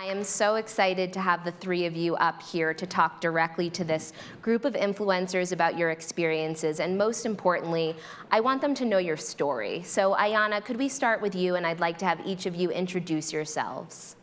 I am so excited to have the three of you up here to talk directly to this group of influencers about your experiences, and most importantly, I want them to know your story. So Iyana, could we start with you, and I'd like to have each of you introduce yourselves.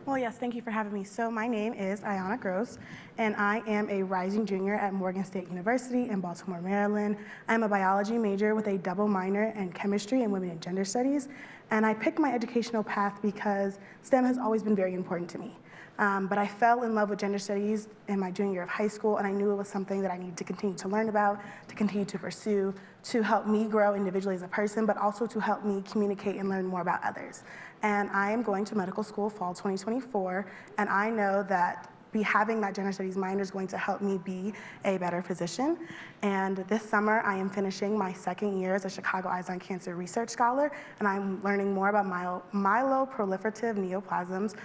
Well, yes, thank you for having me. So my name is Iyana Gross, and I am a rising junior at Morgan State University in Baltimore, Maryland. I'm a biology major with a double minor in chemistry and women and gender studies, and I picked my educational path because STEM has always been very important to me. But I fell in love with gender studies in my junior year of high school, and I knew it was something that I needed to continue to learn about, to continue to pursue, to help me grow individually as a person, but also to help me communicate and learn more about others. And I am going to medical school fall 2024, and I know that having that gender studies minor is going to help me be a better physician. And this summer, I am finishing my second year as a Chicago Eyes on Cancer research scholar, and I'm learning more about myeloproliferative neoplasms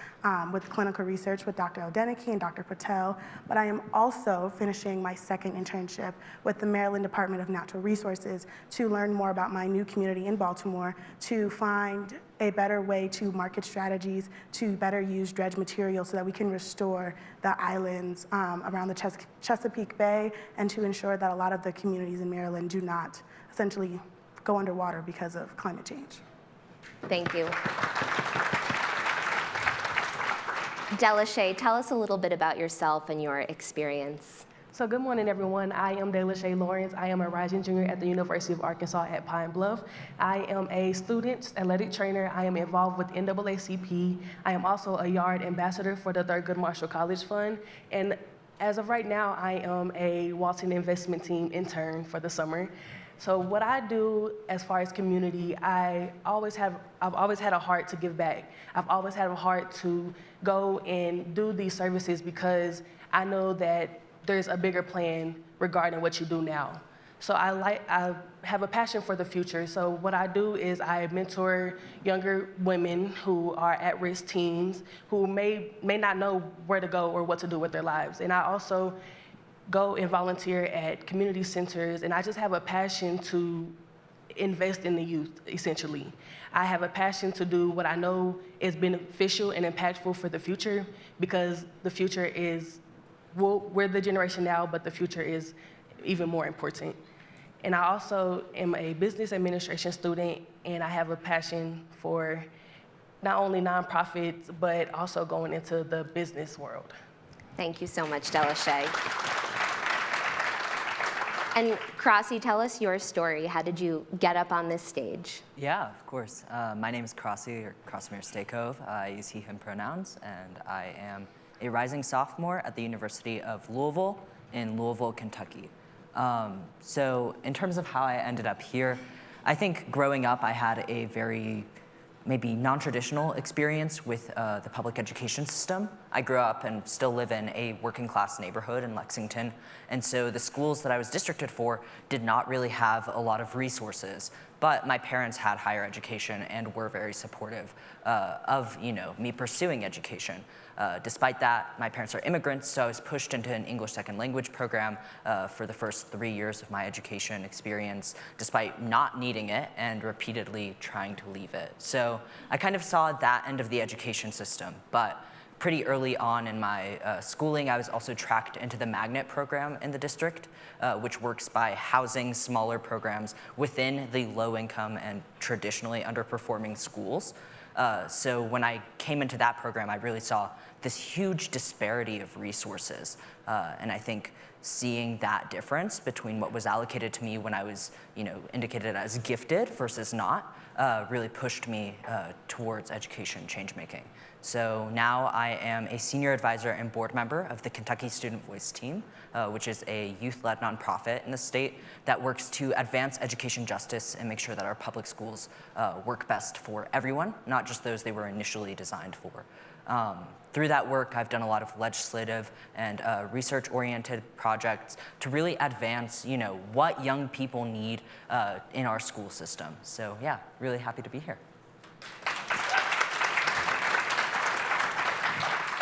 with clinical research with Dr. Odeniki and Dr. Patel. But I am also finishing my second internship with the Maryland Department of Natural Resources to learn more about my new community in Baltimore, to find a better way to market strategies, to better use dredge material so that we can restore the islands around the Chesapeake Bay, and to ensure that a lot of the communities in Maryland do not essentially go underwater because of climate change. Thank you. Delashay, tell us a little bit about yourself and your experience. So good morning, everyone. I am Delashay Lawrence. I am a rising junior at the University of Arkansas at Pine Bluff. I am a student athletic trainer. I am involved with NAACP. I am also a yard ambassador for the Thurgood Marshall College Fund. And as of right now, I am a Walton investment team intern for the summer. So what I do as far as community, I've always had a heart to give back. I've always had a heart to go and do these services because I know that there's a bigger plan regarding what you do now. So I have a passion for the future. So what I do is I mentor younger women who are at-risk teens who may not know where to go or what to do with their lives. And I also go and volunteer at community centers, and I just have a passion to invest in the youth, essentially. I have a passion to do what I know is beneficial and impactful for the future, because the future is, we're the generation now, but the future is even more important. And I also am a business administration student, and I have a passion for not only nonprofits, but also going into the business world. Thank you so much, Delashay. And Krasi, tell us your story. How did you get up on this stage? Yeah, of course. My name is Krasi, or Krasimir Staykov. I use he, him pronouns, and I am a rising sophomore at the University of Louisville in Louisville, Kentucky. So in terms of how I ended up here, I think growing up I had a very maybe non-traditional experience with the public education system. I grew up and still live in a working class neighborhood in Lexington, and so the schools that I was districted for did not really have a lot of resources, but my parents had higher education and were very supportive of me pursuing education. Despite that, my parents are immigrants, so I was pushed into an English second language program for the first 3 years of my education experience, despite not needing it and repeatedly trying to leave it. So I kind of saw that end of the education system, but pretty early on in my schooling, I was also tracked into the magnet program in the district, which works by housing smaller programs within the low-income and traditionally underperforming schools. So when I came into that program, I really saw this huge disparity of resources. And I think seeing that difference between what was allocated to me when I was indicated as gifted versus not really pushed me towards education change making. So now I am a senior advisor and board member of the Kentucky Student Voice Team, which is a youth-led nonprofit in the state that works to advance education justice and make sure that our public schools work best for everyone, not just those they were initially designed for. Through that work, I've done a lot of legislative and research-oriented projects to really advance, what young people need in our school system. So yeah, really happy to be here.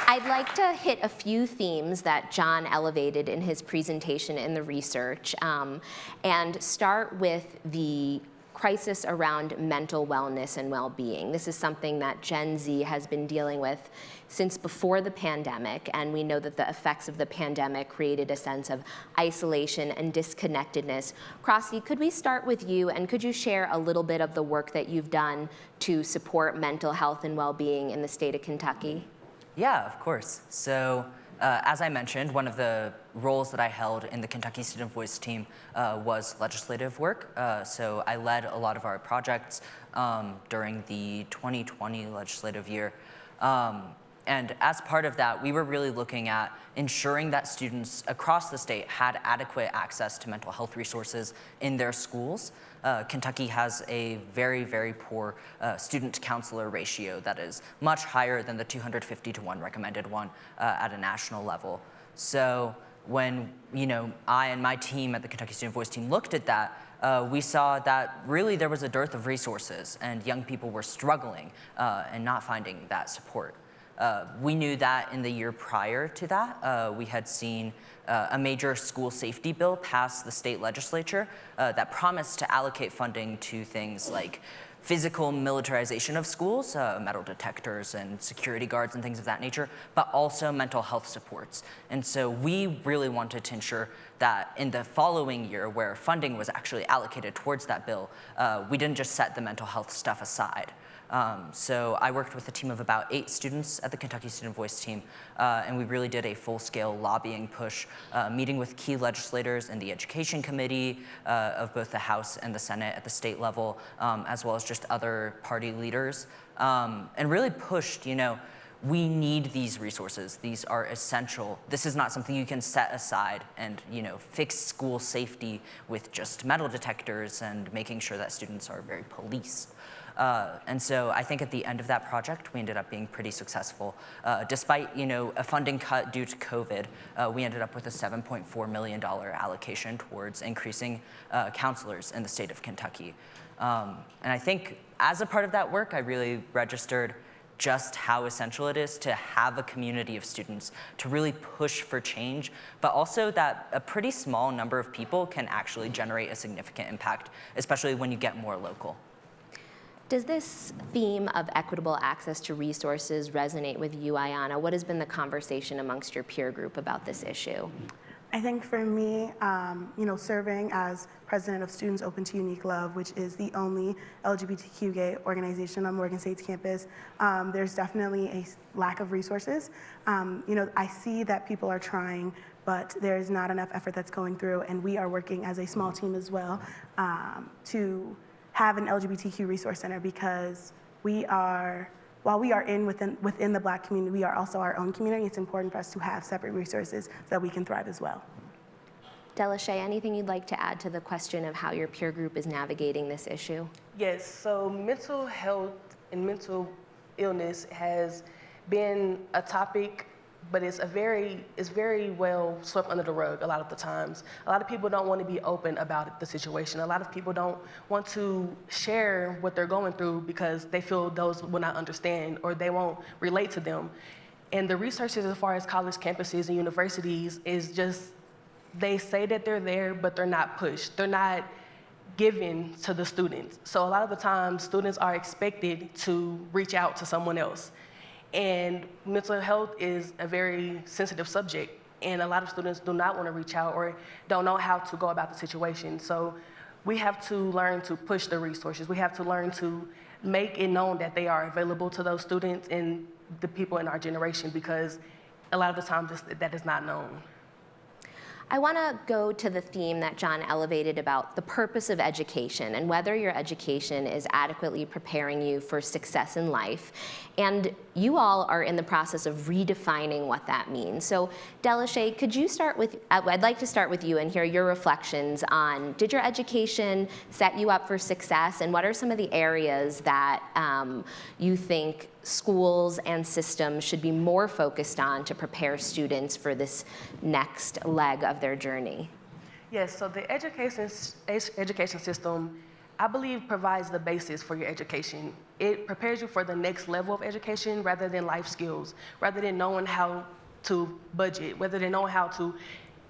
I'd like to hit a few themes that John elevated in his presentation in the research, and start with the crisis around mental wellness and well-being. This is something that Gen Z has been dealing with since before the pandemic, and we know that the effects of the pandemic created a sense of isolation and disconnectedness. Krasi, could we start with you, and could you share a little bit of the work that you've done to support mental health and well-being in the state of Kentucky? Yeah, of course. So, as I mentioned, one of the roles that I held in the Kentucky Student Voice team was legislative work. So I led a lot of our projects during the 2020 legislative year. And as part of that, we were really looking at ensuring that students across the state had adequate access to mental health resources in their schools. Kentucky has a very, very poor student counselor ratio that is much higher than the 250 to 1 recommended one at a national level. So when I and my team at the Kentucky Student Voice team looked at that, we saw that really there was a dearth of resources and young people were struggling and not finding that support. We knew that in the year prior to that, we had seen a major school safety bill pass the state legislature that promised to allocate funding to things like physical militarization of schools, metal detectors and security guards and things of that nature, but also mental health supports. And so we really wanted to ensure that in the following year, where funding was actually allocated towards that bill, we didn't just set the mental health stuff aside. So I worked with a team of about 8 students at the Kentucky Student Voice team, and we really did a full-scale lobbying push, meeting with key legislators in the Education Committee of both the House and the Senate at the state level, as well as just other party leaders, and really pushed, we need these resources. These are essential. This is not something you can set aside and, fix school safety with just metal detectors and making sure that students are very policed. And so I think at the end of that project, we ended up being pretty successful. Despite, a funding cut due to COVID, we ended up with a $7.4 million allocation towards increasing counselors in the state of Kentucky. And I think as a part of that work, I really registered just how essential it is to have a community of students to really push for change, but also that a pretty small number of people can actually generate a significant impact, especially when you get more local. Does this theme of equitable access to resources resonate with you, Iyana? What has been the conversation amongst your peer group about this issue? I think for me, serving as president of Students Open to Unique Love, which is the only LGBTQ gay organization on Morgan State's campus, there's definitely a lack of resources. I see that people are trying, but there's not enough effort that's going through, and we are working as a small team as well to have an LGBTQ resource center, because while we are within the Black community, we are also our own community. It's important for us to have separate resources so that we can thrive as well. Delashay, anything you'd like to add to the question of how your peer group is navigating this issue? Yes, so mental health and mental illness has been a topic, but it's very well swept under the rug a lot of the times. A lot of people don't want to be open about the situation. A lot of people don't want to share what they're going through because they feel those will not understand or they won't relate to them. And the researchers as far as college campuses and universities is just, they say that they're there, but they're not pushed. They're not given to the students. So a lot of the times, students are expected to reach out to someone else. And mental health is a very sensitive subject, and a lot of students do not want to reach out or don't know how to go about the situation. So we have to learn to push the resources. We have to learn to make it known that they are available to those students and the people in our generation, because a lot of the times that is not known. I want to go to the theme that John elevated about the purpose of education and whether your education is adequately preparing you for success in life. And you all are in the process of redefining what that means. So Delashay, could you start with, I'd like to start with you and hear your reflections on, did your education set you up for success, and what are some of the areas that you think schools and systems should be more focused on to prepare students for this next leg of their journey? Yes, so the education system, I believe, provides the basis for your education. It prepares you for the next level of education rather than life skills, rather than knowing how to budget, rather than knowing how to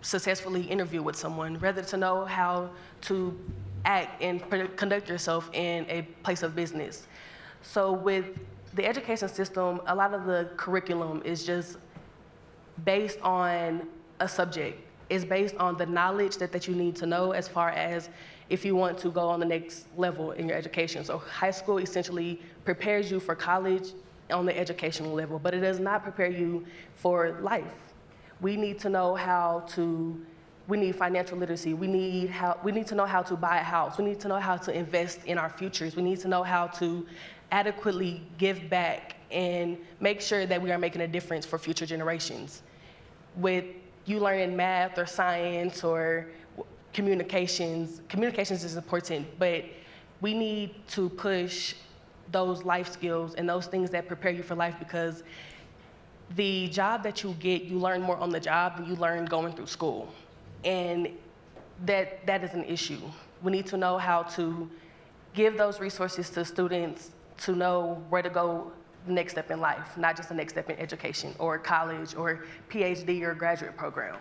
successfully interview with someone, rather to know how to act and conduct yourself in a place of business. So with the education system, a lot of the curriculum is just based on a subject. It's based on the knowledge that you need to know as far as if you want to go on the next level in your education. So high school essentially prepares you for college on the educational level, but it does not prepare you for life. We need to know we need financial literacy. We need to know how to buy a house. We need to know how to invest in our futures. We need to know how to adequately give back and make sure that we are making a difference for future generations. With you learning math or science or communications is important, but we need to push those life skills and those things that prepare you for life, because the job that you get, you learn more on the job than you learn going through school. And that is an issue. We need to know how to give those resources to students to know where to go the next step in life, not just the next step in education or college or PhD or graduate program.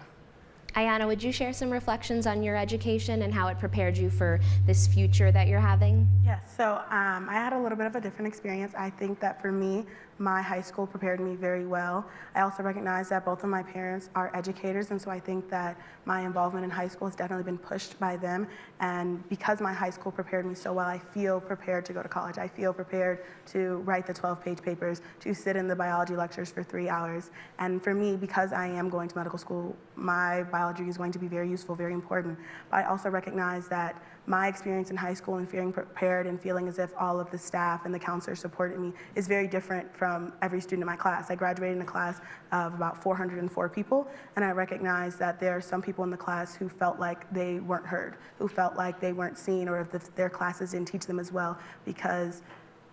Iyana, would you share some reflections on your education and how it prepared you for this future that you're having? Yes, so I had a little bit of a different experience. I think that for me, my high school prepared me very well. I also recognize that both of my parents are educators, and so I think that my involvement in high school has definitely been pushed by them. And because my high school prepared me so well, I feel prepared to go to college. I feel prepared to write the 12-page papers, to sit in the biology lectures for 3 hours. And for me, because I am going to medical school, my biology is going to be very useful, very important. But I also recognize that my experience in high school and feeling prepared and feeling as if all of the staff and the counselors supported me is very different from every student in my class. I graduated in a class of about 404 people, and I recognize that there are some people in the class who felt like they weren't heard, who felt like they weren't seen, or if their classes didn't teach them as well, because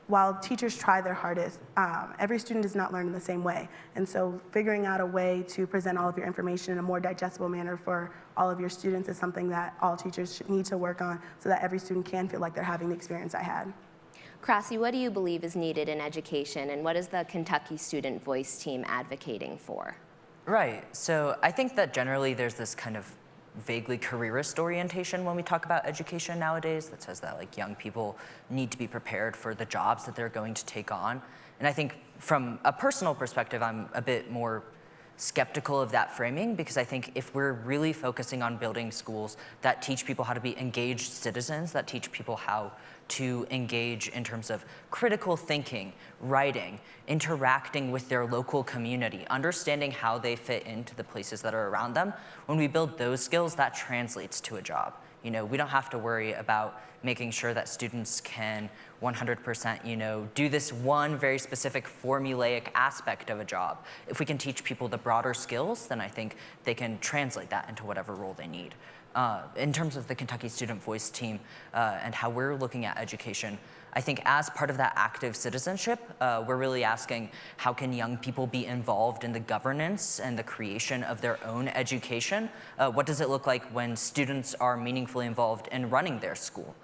while teachers try their hardest, every student does not learn in the same way. And so figuring out a way to present all of your information in a more digestible manner for all of your students is something that all teachers need to work on so that every student can feel like they're having the experience I had. Krasi, what do you believe is needed in education, and what is the Kentucky Student Voice team advocating for? Right, so I think that generally there's this kind of vaguely careerist orientation when we talk about education nowadays that says that like young people need to be prepared for the jobs that they're going to take on. And I think from a personal perspective, I'm a bit more skeptical of that framing, because I think if we're really focusing on building schools that teach people how to be engaged citizens, that teach people how to engage in terms of critical thinking, writing, interacting with their local community, understanding how they fit into the places that are around them. When we build those skills, that translates to a job. You know, we don't have to worry about making sure that students can 100%, do this one very specific formulaic aspect of a job. If we can teach people the broader skills, then I think they can translate that into whatever role they need. In terms of the Kentucky Student Voice team and how we're looking at education, I think as part of that active citizenship, we're really asking how can young people be involved in the governance and the creation of their own education? What does it look like when students are meaningfully involved in running their school?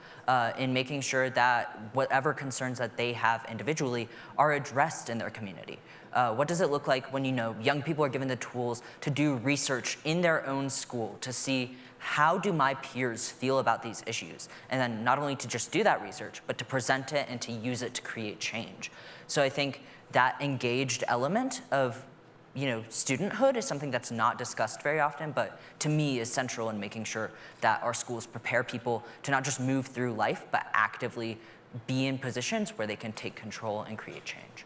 In making sure that whatever concerns that they have individually are addressed in their community. What does it look like when young people are given the tools to do research in their own school to see how do my peers feel about these issues? And then not only to just do that research, but to present it and to use it to create change. So I think that engaged element of studenthood is something that's not discussed very often, but to me is central in making sure that our schools prepare people to not just move through life, but actively be in positions where they can take control and create change.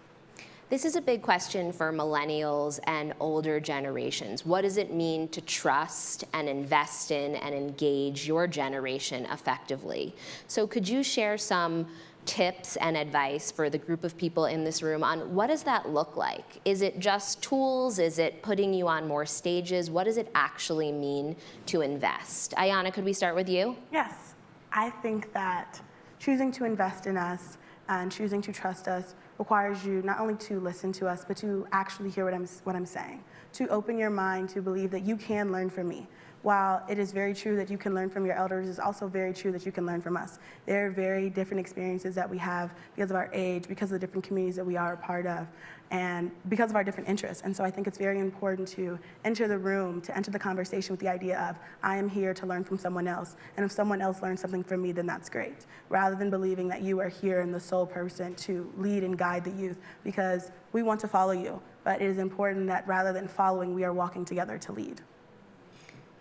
This is a big question for millennials and older generations. What does it mean to trust and invest in and engage your generation effectively? So could you share some tips and advice for the group of people in this room on what does that look like? Is it just tools? Is it putting you on more stages? What does it actually mean to invest? Iyana, could we start with you? Yes, I think that choosing to invest in us and choosing to trust us requires you not only to listen to us, but to actually hear what I'm saying, to open your mind to believe that you can learn from me. while it is very true that you can learn from your elders, it's also very true that you can learn from us. There are very different experiences that we have because of our age, because of the different communities that we are a part of, and because of our different interests. And so I think it's very important to enter the room, to enter the conversation with the idea of, I am here to learn from someone else, and if someone else learns something from me, then that's great, rather than believing that you are here and the sole person to lead and guide the youth, because we want to follow you, but it is important that rather than following, we are walking together to lead.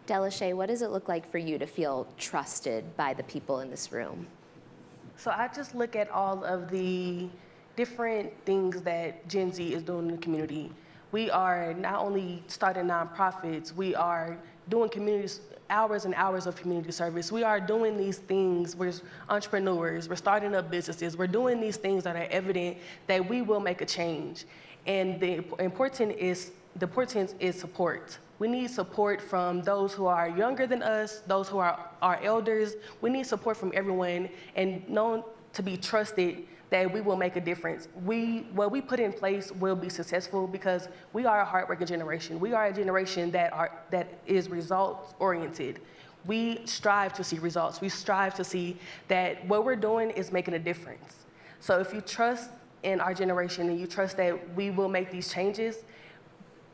Delashay, what does it look like for you to feel trusted by the people in this room? So I just look at all of the different things that Gen Z is doing in the community. We are not only starting nonprofits, we are doing hours and hours of community service. We are doing these things, we're entrepreneurs, we're starting up businesses, we're doing these things that are evident that we will make a change. And the importance is support. We need support from those who are younger than us, those who are our elders. We need support from everyone and known to be trusted that we will make a difference. What we put in place will be successful because we are a hardworking generation. We are a generation that is results oriented. We strive to see results. We strive to see that what we're doing is making a difference. So if you trust in our generation and you trust that we will make these changes,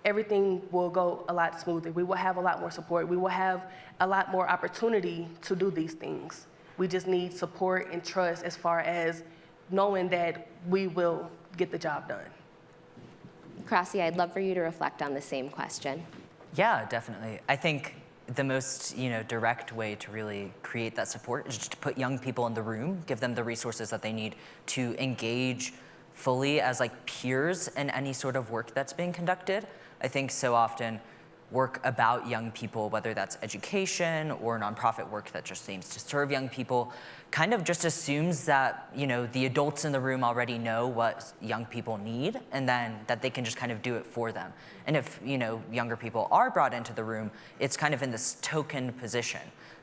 everything will go a lot smoother. We will have a lot more support. We will have a lot more opportunity to do these things. We just need support and trust as far as knowing that we will get the job done. Krasi, I'd love for you to reflect on the same question. Yeah, definitely. I think the most direct way to really create that support is just to put young people in the room, give them the resources that they need to engage fully as like peers in any sort of work that's being conducted. I think so often work about young people, whether that's education or nonprofit work that just aims to serve young people, kind of just assumes that the adults in the room already know what young people need, and then that they can just kind of do it for them. And if younger people are brought into the room, it's kind of in this token position.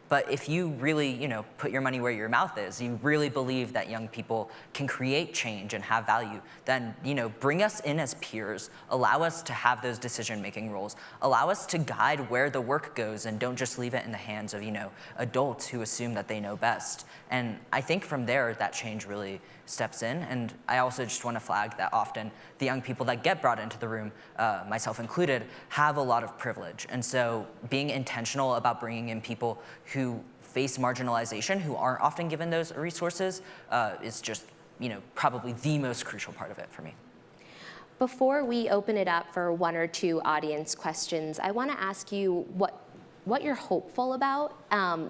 But if you really, put your money where your mouth is, you really believe that young people can create change and have value, then, bring us in as peers, allow us to have those decision-making roles, allow us to guide where the work goes, and don't just leave it in the hands of, adults who assume that they know best. And I think from there, that change really steps in. And I also just want to flag that often the young people that get brought into the room, myself included, have a lot of privilege. And so being intentional about bringing in people who face marginalization, who aren't often given those resources, is just probably the most crucial part of it for me. Before we open it up for one or two audience questions, I want to ask you what you're hopeful about.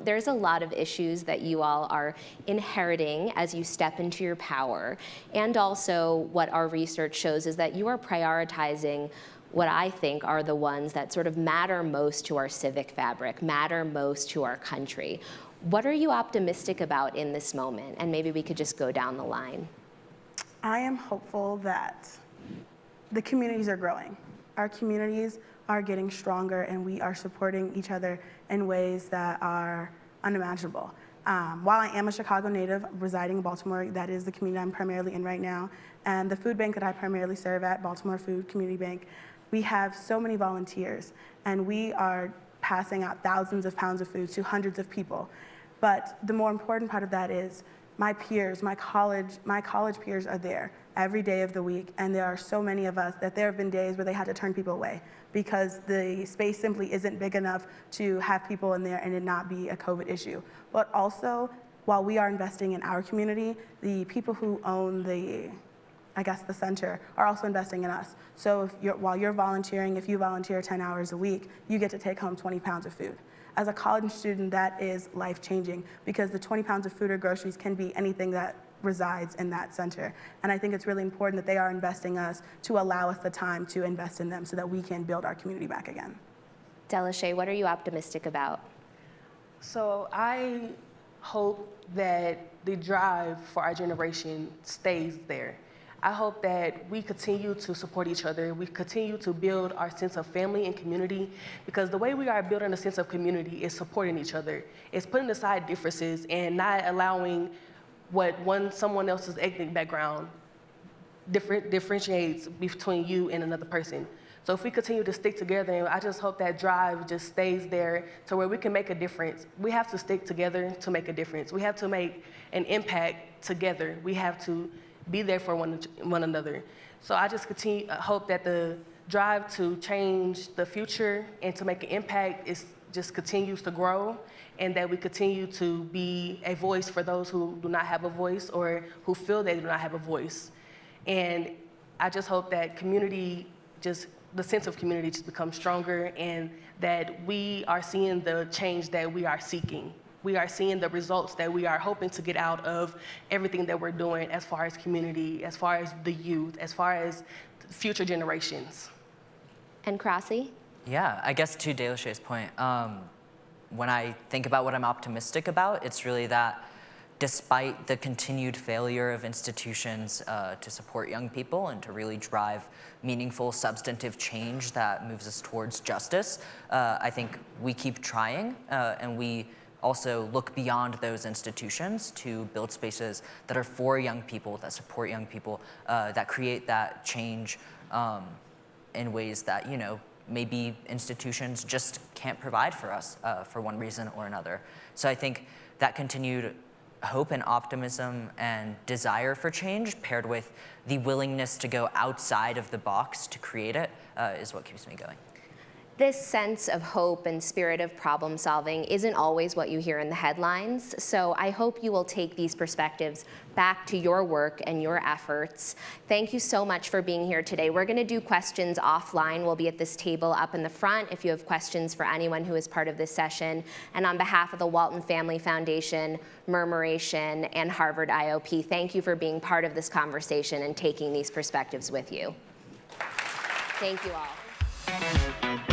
There's a lot of issues that you all are inheriting as you step into your power. And also what our research shows is that you are prioritizing what I think are the ones that sort of matter most to our civic fabric, matter most to our country. What are you optimistic about in this moment? And maybe we could just go down the line. I am hopeful that the communities are growing. Our communities are getting stronger, and we are supporting each other in ways that are unimaginable. While I am a Chicago native residing in Baltimore, that is the community I'm primarily in right now, and the food bank that I primarily serve at, Baltimore Food Community Bank, we have so many volunteers, and we are passing out thousands of pounds of food to hundreds of people. But the more important part of that is my peers, my college peers are there every day of the week, and there are so many of us that there have been days where they had to turn people away because the space simply isn't big enough to have people in there and it not be a COVID issue. But also, while we are investing in our community, the people who own the center are also investing in us. So while you're volunteering, if you volunteer 10 hours a week, you get to take home 20 pounds of food. As a college student, that is life-changing because the 20 pounds of food or groceries can be anything that resides in that center. And I think it's really important that they are investing us to allow us the time to invest in them so that we can build our community back again. Delashay, what are you optimistic about? So I hope that the drive for our generation stays there. I hope that we continue to support each other. We continue to build our sense of family and community, because the way we are building a sense of community is supporting each other. It's putting aside differences and not allowing what someone else's ethnic background differentiates between you and another person. So if we continue to stick together, and I just hope that drive just stays there to where we can make a difference. We have to stick together to make a difference. We have to make an impact together. We have to be there for one another. So I just hope that the drive to change the future and to make an impact just continues to grow, and that we continue to be a voice for those who do not have a voice or who feel they do not have a voice. And I just hope that the sense of community just becomes stronger, and that we are seeing the change that we are seeking. We are seeing the results that we are hoping to get out of everything that we're doing as far as community, as far as the youth, as far as future generations. And Krasi? Yeah, I guess to Delashay's point, when I think about what I'm optimistic about, it's really that despite the continued failure of institutions to support young people and to really drive meaningful, substantive change that moves us towards justice, I think we keep trying, and we also look beyond those institutions to build spaces that are for young people, that support young people, that create that change in ways that, maybe institutions just can't provide for us for one reason or another. So I think that continued hope and optimism and desire for change, paired with the willingness to go outside of the box to create it, is what keeps me going. This sense of hope and spirit of problem solving isn't always what you hear in the headlines, so I hope you will take these perspectives back to your work and your efforts. Thank you so much for being here today. We're going to do questions offline. We'll be at this table up in the front if you have questions for anyone who is part of this session. And on behalf of the Walton Family Foundation, Murmuration, and Harvard IOP, thank you for being part of this conversation and taking these perspectives with you. Thank you all.